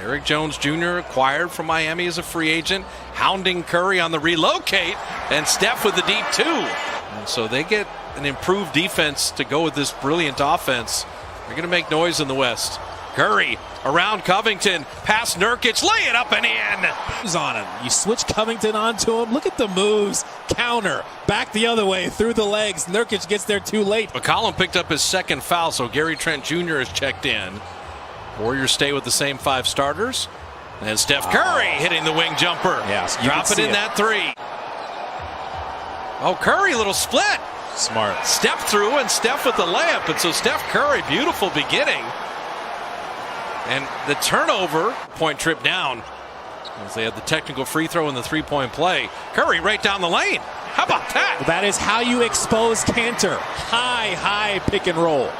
Derrick Jones Jr. acquired from Miami as a free agent, hounding Curry on the relocate, and Steph with the deep two. And so they get an improved defense to go with this brilliant offense. They're going to make noise in the West. Curry around Covington, past Nurkic, lay it up and in. Who's on him? You switch Covington onto him. Look at the moves. Counter. Back the other way through the legs. Nurkic gets there too late. McCollum picked up his second foul, so Gary Trent Jr. has checked in. Warriors stay with the same 5 starters. And Steph Curry hitting the wing jumper. Yes, dropping in that 3. Oh, Curry, little split. Smart. Step through and Steph with the layup. And so Steph Curry, beautiful beginning. And the turnover, point trip down. As they had the technical free throw and the 3-point play. Curry right down the lane. How about that? That is how you expose Kanter. High pick and roll.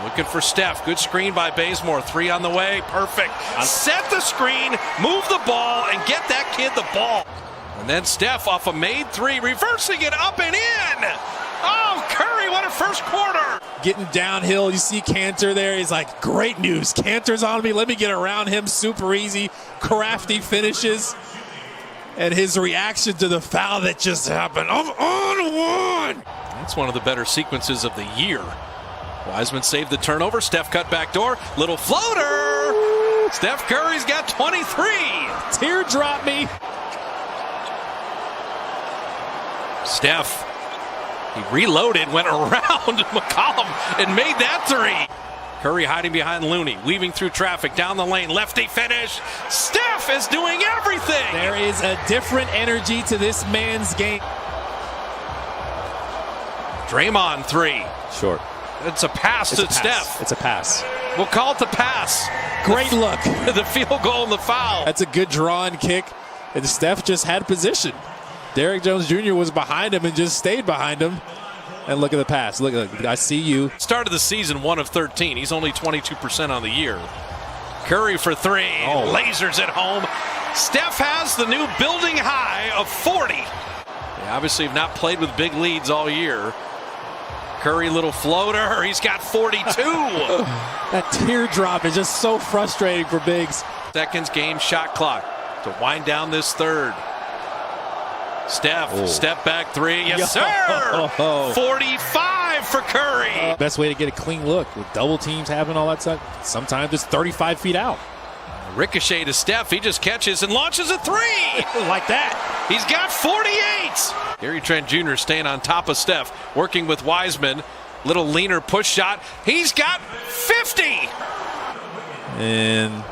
Looking for Steph. Good screen by Bazemore. 3 on the way. Perfect. Set the screen, move the ball, and get that kid the ball. And then Steph off a made 3, reversing it up and in. Oh, Curry, what a first quarter. Getting downhill, you see Kanter there. He's like, great news. Kanter's on me. Let me get around him. Super easy. Crafty finishes. And his reaction to the foul that just happened. I'm on one. That's one of the better sequences of the year. Wiseman saved the turnover. Steph cut back door. Little floater. Steph Curry's got 23. Teardrop me. Steph, he reloaded, went around McCollum and made that 3. Curry hiding behind Looney, weaving through traffic, down the lane, lefty finish. Steph is doing everything. There is a different energy to this man's game. Draymond 3. Short. It's a pass to Steph. It's a pass. We'll call it the pass. Great look. The field goal and the foul. That's a good draw and kick. And Steph just had position. Derrick Jones Jr. was behind him and just stayed behind him. And look at the pass. Look, I see you. Started the season 1 of 13. He's only 22% on the year. Curry for 3. Oh. Lasers at home. Steph has the new building high of 40. They obviously have not played with big leads all year. Curry, little floater. He's got 42. That teardrop is just so frustrating for bigs. Seconds game shot clock to wind down this third. Steph, step back 3. Yes, sir. 45 for Curry. Best way to get a clean look with double teams having all that stuff. Sometimes it's 35 feet out. Ricochet to Steph. He just catches and launches a 3. Like that. He's got 48. Gary Trent Jr. staying on top of Steph, working with Wiseman. Little leaner push shot. He's got 50. And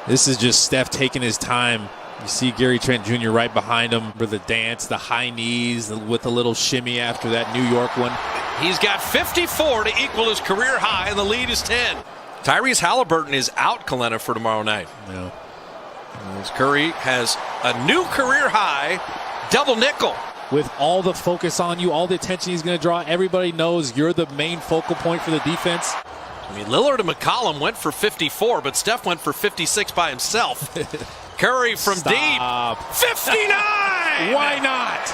this is just Steph taking his time. You see Gary Trent Jr. right behind him for the dance, the high knees with a little shimmy after that New York one. He's got 54 to equal his career high, and the lead is 10. Tyrese Halliburton is out, Kalena, for tomorrow night. Yeah. As Curry has a new career high, double nickel. With all the focus on you, all the attention he's going to draw, everybody knows you're the main focal point for the defense. I mean, Lillard and McCollum went for 54, but Steph went for 56 by himself. Curry from deep. 59! Why not?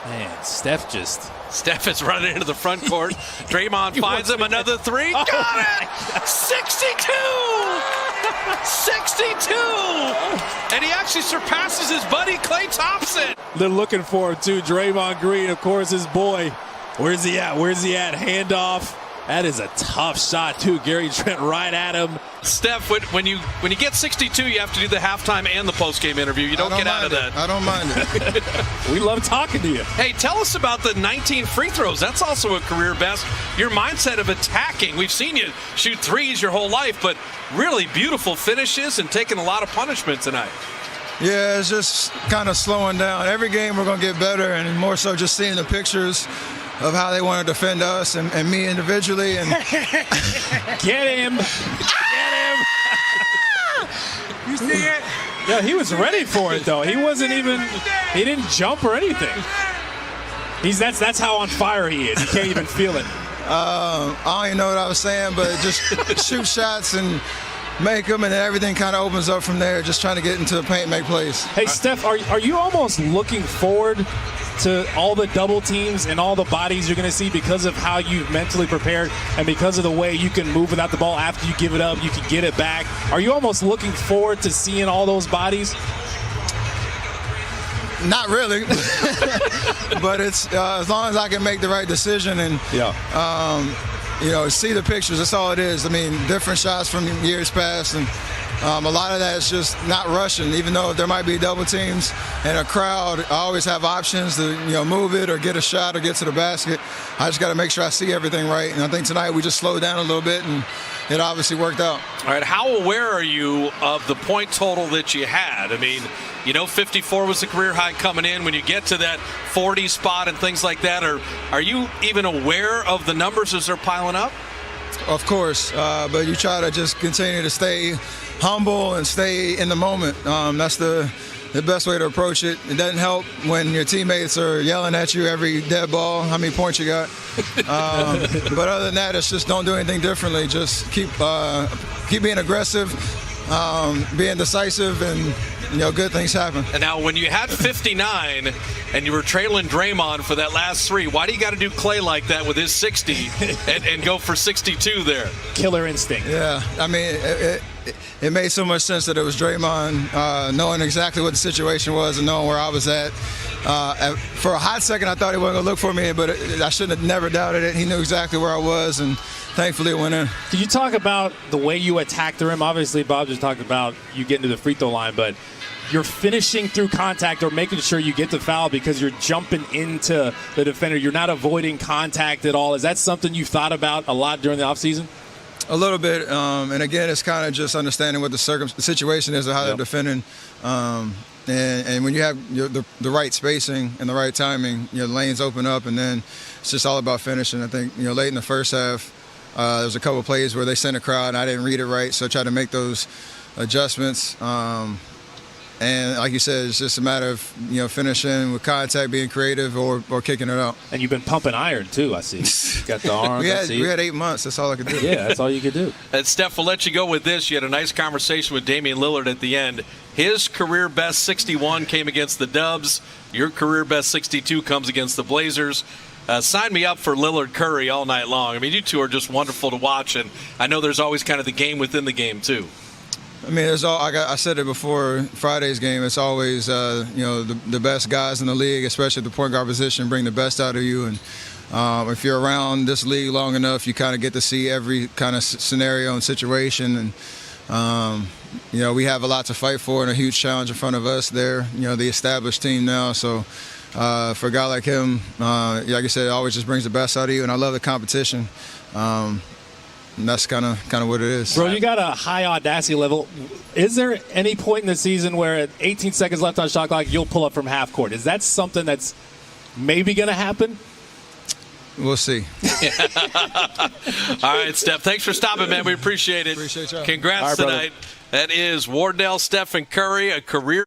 Man, Steph is running into the front court. Draymond finds him another 3. Got it! 62! 62! And he actually surpasses his buddy Klay Thompson. They're looking for him too. Draymond Green, of course, his boy. Where's he at? Handoff. That is a tough shot too. Gary Trent right at him. Steph, when you get 62, you have to do the halftime and the postgame interview. You don't get out of that. I don't mind it. We love talking to you. Hey, tell us about the 19 free throws. That's also a career best. Your mindset of attacking. We've seen you shoot threes your whole life, but really beautiful finishes and taking a lot of punishment tonight. Yeah, it's just kind of slowing down. Every game we're going to get better, and more so just seeing the pictures of how they want to defend us and me individually. And Get him. Get him. you see it? Yeah, he was ready for it, though. He didn't jump or anything. That's how on fire he is. You can't even feel it. I don't even know what I was saying, but just shoot shots and make them, and everything kind of opens up from there, just trying to get into the paint and make plays. Hey, Steph, are you almost looking forward to all the double teams and all the bodies you're going to see because of how you've mentally prepared and because of the way you can move without the ball after you give it up, you can get it back? Are you almost looking forward to seeing all those bodies? Not really, but it's as long as I can make the right decision and see the pictures. That's all it is. I mean, different shots from years past, and a lot of that is just not rushing. Even though there might be double teams and a crowd, I always have options to move it or get a shot or get to the basket. I just got to make sure I see everything right. And I think tonight we just slowed down a little bit, and it obviously worked out. All right, how aware are you of the point total that you had? I mean, 54 was the career high coming in. When you get to that 40 spot and things like that, are you even aware of the numbers as they're piling up? Of course, but you try to just continue to stay humble and stay in the moment. That's the best way to approach it. It doesn't help when your teammates are yelling at you every dead ball, how many points you got. But other than that, it's just don't do anything differently. Just keep being aggressive, being decisive, and good things happen. And now, when you had 59 and you were trailing Draymond for that last three, why do you got to do Clay like that with his 60 and go for 62 there? Killer instinct. Yeah, I mean, it made so much sense that it was Draymond, knowing exactly what the situation was and knowing where I was at. For a hot second, I thought he wasn't going to look for me, but I shouldn't have never doubted it. He knew exactly where I was, and thankfully it went in. Can you talk about the way you attacked the rim? Obviously, Bob just talked about you getting to the free throw line, but you're finishing through contact or making sure you get the foul because you're jumping into the defender. You're not avoiding contact at all. Is that something you've thought about a lot during the offseason? A little bit, and again, it's kind of just understanding what the situation is or how they're defending. And when you have the right spacing and the right timing, your lanes open up, and then it's just all about finishing. I think late in the first half, there was a couple of plays where they sent a crowd, and I didn't read it right, so I tried to make those adjustments. And like you said, it's just a matter of finishing with contact, being creative, or kicking it out. And you've been pumping iron too, I see. Got the arms. we had 8 months. That's all I could do. Yeah, that's all you could do. And Steph, we'll let you go with this. You had a nice conversation with Damian Lillard at the end. His career best 61 came against the Dubs. Your career best 62 comes against the Blazers. Sign me up for Lillard Curry all night long. I mean, you two are just wonderful to watch, and I know there's always kind of the game within the game too. I mean, I said it before Friday's game. It's always, the best guys in the league, especially at the point guard position, bring the best out of you. And if you're around this league long enough, you kind of get to see every kind of scenario and situation. And, we have a lot to fight for and a huge challenge in front of us there, the established team now. So for a guy like him, like I said, it always just brings the best out of you. And I love the competition. And that's kind of what it is. Bro, you got a high audacity level. Is there any point in the season where at 18 seconds left on shot clock, you'll pull up from half court? Is that something that's maybe going to happen? We'll see. All right, Steph, thanks for stopping, man. We appreciate it. Appreciate y'all. Congrats tonight. That is Wardell Stephen Curry, a career